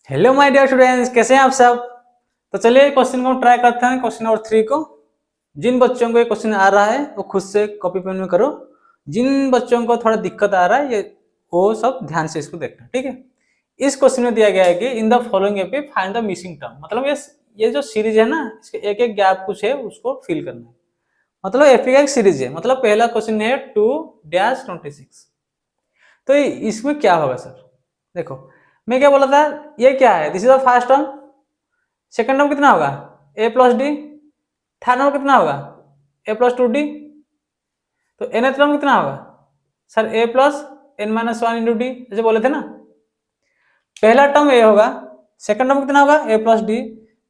Hello my dear students, कैसे हैं आप सब। तो चलिए क्वेश्चन को ट्राई करते हैं, क्वेश्चन नंबर 3 को। जिन बच्चों को ये क्वेश्चन आ रहा है वो खुद से कॉपी पेन में करो। जिन बच्चों को थोड़ा दिक्कत आ रहा है ये वो सब ध्यान से इसको देखना, ठीक है। इस क्वेश्चन में दिया गया है कि in the following AP find the missing term. मतलब ये जो सीरीज है ना, इसके एक एक गैप कुछ है उसको फिल करना है। मतलब एपी का एक सीरीज है। मतलब पहला क्वेश्चन है 2-26। तो इसमें क्या होगा सर, देखो मैं क्या बोला था, ये क्या है, this is the first term. Second term कितना होगा, A plus D. Third term कितना होगा, ए प्लस 2d। तो nth टर्म कितना होगा sir, A plus N minus one into D, जैसे बोले थे ना। पहला टर्म ए होगा, सेकंड टर्म कितना होगा A plus D,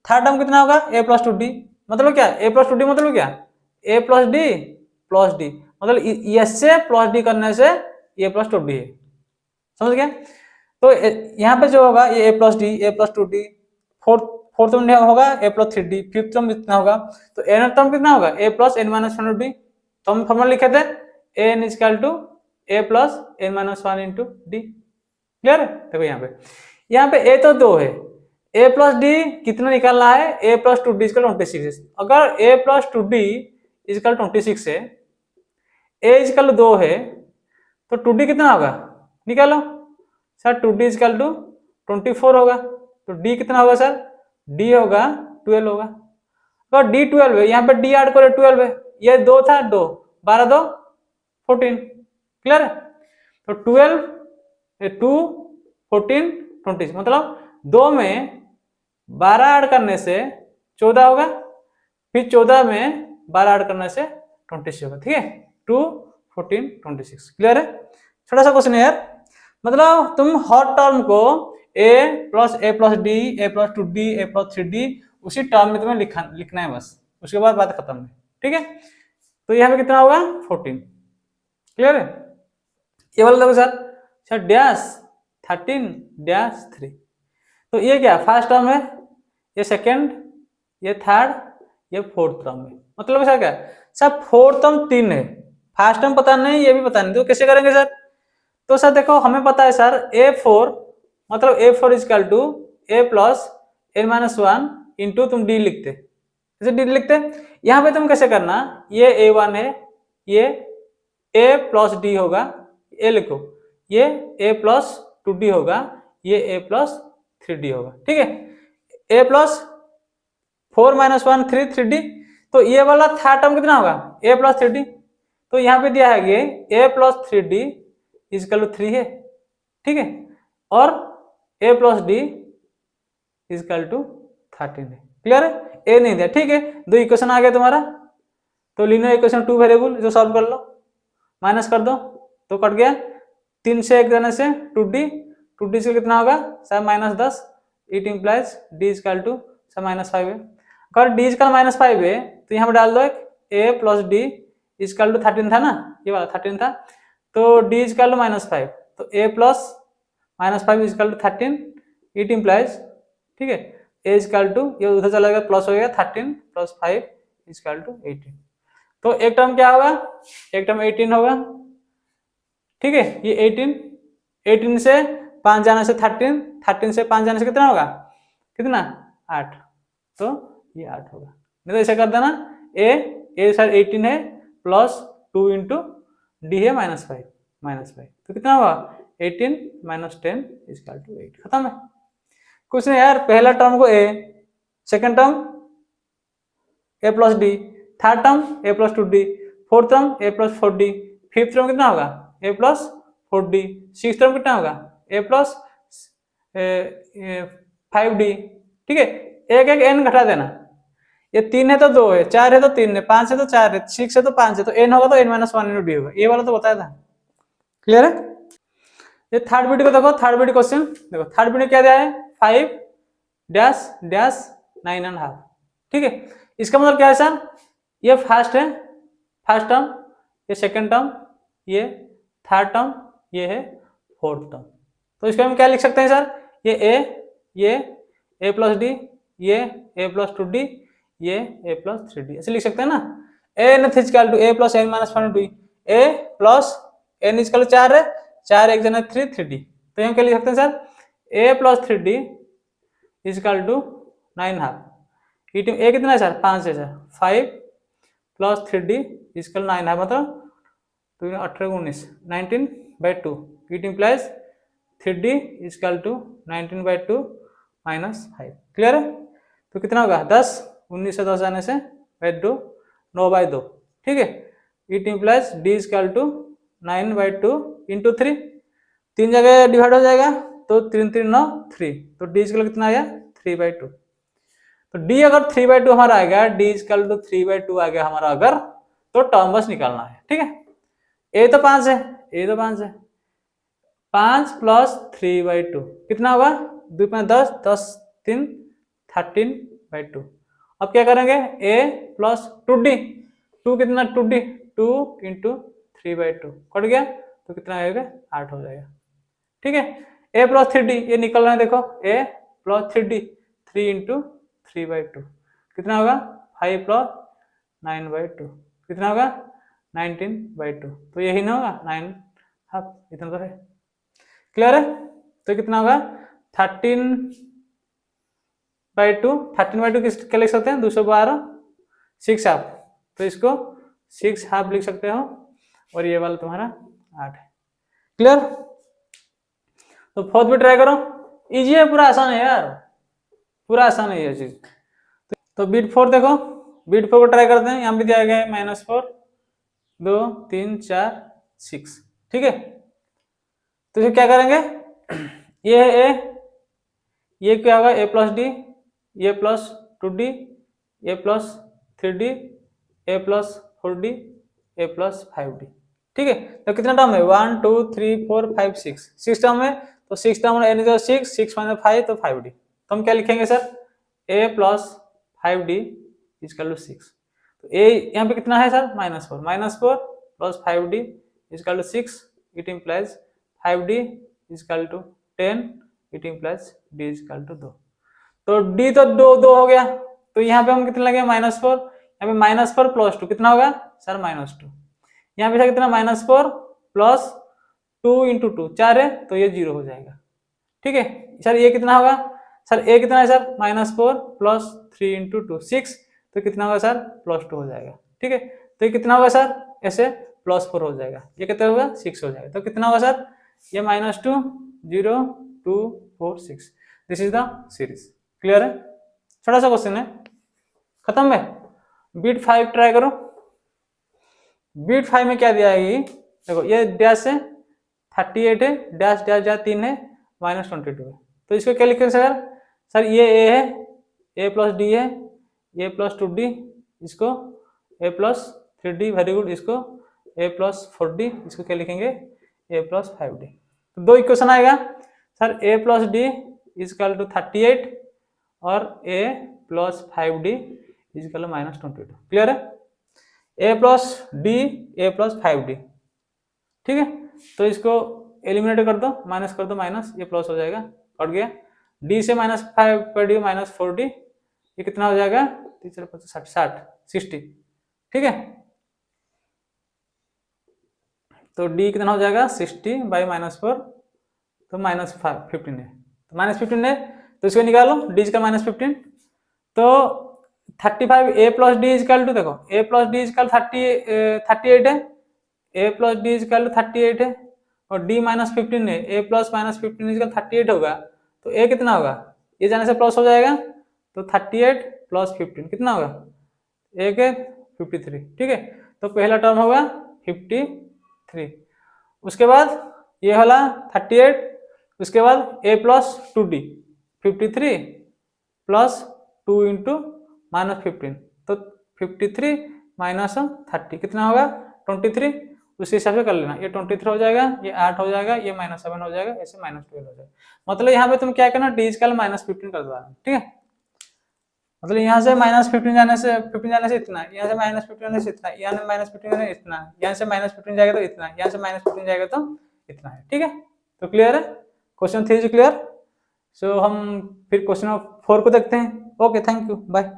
third term कितना होगा ए प्लस 2d। मतलब क्या, ए प्लस 2d मतलब क्या, ए प्लस डी मतलब एस से प्लस डी करने से ए प्लस 2d है, समझ गए। तो यहाँ पे जो होगा ये ए प्लस डी, ए प्लस 2d। फोर्थ टर्म होगा A plus 3d। Fifth term कितना होगा, तो एन टर्म कितना होगा A plus N minus one D. तो हम फॉर्मूला लिखे थे N equal to A plus N minus one into D. Clear है। देखो यहाँ पे ए तो 2 है, ए प्लस डी कितना निकालना है, ए प्लस 2d इजकल 26। अगर ए प्लस 2d इजकल 26 है, ए इजकल 2 है, तो 2d कितना होगा निकालो सर। 2d इजकल टू 24 होगा। तो d कितना होगा सर, d होगा 12 होगा। अगर d 12 है, यहाँ पे d ऐड करो 12 है, ये 2 था 2, 12 2 14। क्लियर है। तो 12 2 14 20 मतलब 2 में 12 ऐड करने से 14 होगा, फिर 14 में 12 ऐड करने से 26 होगा। ठीक है, 2 14 26। क्लियर है। छोटा सा क्वेश्चन है यार। मतलब तुम हर टर्म को a plus D, A plus 2d, A plus 3d उसी टर्म में तुम्हें लिखना है बस, उसके बाद बात खत्म है। ठीक है। तो यहाँ पे कितना होगा 14। क्लियर है। ये वाला देखो सर डैश 13-3। तो ये क्या फर्स्ट टर्म है, ये सेकंड, ये थर्ड, ये फोर्थ टर्म है। मतलब सर क्या सर, फोर्थ टर्म 3 है, फर्स्ट टर्म पता नहीं, ये भी पता नहीं, तो कैसे करेंगे सर। तो सर देखो हमें पता है सर a4 मतलब a4 equal to A plus N minus one into तुम डी लिखते, जैसे डी लिखते। यहाँ पे तुम कैसे करना, ये a1 है, ये a प्लस डी होगा, ए लिखो, ये a प्लस 2d होगा, ये a प्लस 3d होगा। ठीक है, a प्लस 4 माइनस 1 3d। तो ये वाला थर्ड टर्म कितना होगा a प्लस 3d। तो यहाँ पे दिया है ये a plus 3d equal to 3 है। ठीक है, और a plus D equal to 13 है। क्लियर है, a नहीं दिया। ठीक है, दो इक्वेशन आ गया तुम्हारा। तो लीनियर इक्वेशन 2 वेरिएबल जो सॉल्व कर लो, माइनस कर दो तो कट गया, 3 से 1 देने से 2d से कितना होगा sir -10। It implies d equal to sir -5 है। अगर d इजकल -5 है तो यहाँ पे डाल दो a plus D equal to 13 था ना, ये वाला 13 था, तो d इजकल टू -5, तो a plus -5 equal to 13। It implies, ठीक है, a इजकल टू ये उधर चला गया प्लस हो गया 13 प्लस 5 इजकल टू 18। तो एक टर्म क्या होगा, एक टर्म 18 होगा। ठीक है, ये 18 से 5 जाने से 13 से 5 जाने से कितना होगा, कितना 8, तो ये 8 होगा। नहीं तो ऐसा कर देना ए सर 18 है प्लस 2 इंटू डी है -5, तो कितना होगा 18 - 10 इजकल टू 8। खत्म है। कुछ नहीं यार, पहला टर्म को a, second term a plus D, third term a plus 2d, fourth term a plus 4d, fifth term कितना होगा a plus 4d, six term कितना होगा a प्लस 5d। ठीक है, एक एक n घटा देना, ये 3 है तो 2 है, 4 है तो 3 है, 5 है तो 4 है, 6 है तो 5 है, तो n होगा तो n - 1 डी होगा। ये वाला तो बताया था। क्लियर है। ये थर्ड वीडियो को देखो, थर्ड वीडियो क्वेश्चन देखो, थर्ड वीडियो क्या दिया है 5-9.5। ठीक है, इसका मतलब क्या है सर, ये फर्स्ट है, फर्स्ट टर्म, ये सेकंड टर्म, ये थर्ड टर्म, ये है फोर्थ टर्म। तो इसको हम क्या लिख सकते हैं सर, ये a प्लस डी, ये a प्लस 2d, ये a प्लस 3d, ऐसे लिख सकते हैं ना। n equal to a plus n minus 1d, a plus n equal 4 है, 4 1 जना 3 3d। तो हम क्या लिख सकते हैं sir, a plus 3d equal to 9.5। A कितना है सर 5 है सर, 5 प्लस 3d इजकल 9.5 मतलब 18 19/2। It implies 3d equal to 19/2 -5। Clear है? तो कितना होगा 10, 19 से 10 जाने से 2 9/2। ठीक है, it implies d equal to 9/2 into 3, 3 जगह डिवाइड हो जाएगा तो 3 3 9 3, तो d इजकल कितना आया 3/2। तो d अगर 3/2 हमारा आएगा, d इजकल टू 3/2 आ गया हमारा अगर, तो टर्म बस निकालना है। ठीक है, a तो 5 है, a तो 5 है, 5 प्लस 3/2 कितना होगा 2 5 10, 10 3 13/2। अब क्या करेंगे a प्लस 2d, 2 कितना 2d 2 इंटू 3/2 कट गया तो कितना आएगा 8 हो जाएगा। ठीक है, a प्लस 3d ये निकल रहा है, देखो a प्लस 3d 3 इंटू 3/2 कितना होगा 5 प्लस 9/2 कितना होगा 19/2। तो यही ना होगा 9 हाफ, इतना तो है। क्लियर है? तो कितना होगा 13/2, 13/2 किस क्या लिख सकते हैं 212 6 हाफ, तो इसको 6 हाफ लिख सकते हो और ये वाला तुम्हारा 8 है। क्लियर? तो फोर्थ भी ट्राई करो, इजी है, पूरा आसान है यार, पूरा आसान है ये चीज। तो बीट 4 देखो, बीट 4 को ट्राई करते हैं। यहाँ भी दिया गया है -4 2 3 4 6। ठीक है, तो फिर क्या करेंगे, ये है ए, ये क्या होगा a प्लस डी, ये प्लस 2d, ए प्लस 3d, ए प्लस 4d, ए प्लस 5d। ठीक है, तो कितना टर्म है 1 2 3 4 5 6 टर्म है, तो 6 टर्म एन इज 6, 6 - 5 तो 5d। तो हम क्या लिखेंगे sir a plus 5d equal to 6। तो a यहाँ पे कितना है sir -4 plus 5d equal to 6, it implies 5d equal to 10, it implies d equal to 2। तो d तो 2 हो गया, तो यहाँ पे हम कितना लगे -4, यहाँ पे -4 प्लस 2 कितना होगा सर -2। यहाँ पे कितना -4 प्लस 2 इंटू 2 4 है, तो ये 0 हो जाएगा। ठीक है सर, ये कितना होगा सर, a कितना है सर -4 प्लस 3 इंटू 2 6, तो कितना होगा सर +2 हो जाएगा। ठीक है, तो ये कितना होगा सर ऐसे +4 हो जाएगा, ये कितना होगा 6 हो जाएगा। तो कितना होगा सर ये -2 0 2 4 6। This is the series. Clear है? छोटा सा क्वेश्चन है, खत्म है। बीट 5 ट्राई करो। बीट 5 में क्या दिया है, देखो ये डैश है 38 है, डैश डैश डैश 3 है, -22 है। तो इसको क्या लिखेंगे सर ये a है, a प्लस डी है, a प्लस 2d, इसको a plus 3d, very good, इसको a प्लस 4d, इसको क्या लिखेंगे a प्लस 5d। तो दो इक्वेशन आएगा sir, a plus D equal to 38 और a plus 5d equal to -22। Clear है? a plus D a plus 5d। ठीक है, तो इसको एलिमिनेट कर दो, माइनस कर दो, माइनस ये प्लस हो जाएगा, कट गया। d से -5 पर डी -4d, ये कितना हो जाएगा 3 60 60। ठीक है, तो d कितना हो जाएगा 60 बाई -4, तो -15 है, तो -15 है, तो इसको निकालो d इसका -15। तो 35 a plus D equal to, देखो a प्लस डी इजकल 38 है, a प्लस डी इजकल 38 है और d -15 है, a प्लस -15 इजकल 38 होगा, तो a कितना होगा, ये जाने से प्लस हो जाएगा, तो 38 प्लस 15 कितना होगा, a के 53। ठीक है, तो पहला टर्म होगा 53, उसके बाद ये वाला 38, उसके बाद a plus 2d 53 plus 2 into -15, तो 53 माइनस 30 कितना होगा 23। उसी हिसाब से कर लेना, ये 23 हो जाएगा, ये 8 हो जाएगा, ये -7 हो जाएगा, ऐसे -12 हो जाएगा। मतलब यहाँ पे तुम क्या करना, डी स्केल -15 कर दो। ठीक है, मतलब यहाँ से -15 जाने से 15 जाने से इतना, यहाँ से -15 जाने से इतना, यहाँ से -15 जाने से इतना, यहाँ से -15 जाएगा तो इतना, यहाँ से -15 जाएगा तो इतना है। ठीक है, तो क्लियर है, क्वेश्चन 3 क्लियर। सो हम फिर क्वेश्चन 4 को देखते हैं। Okay, thank you, bye.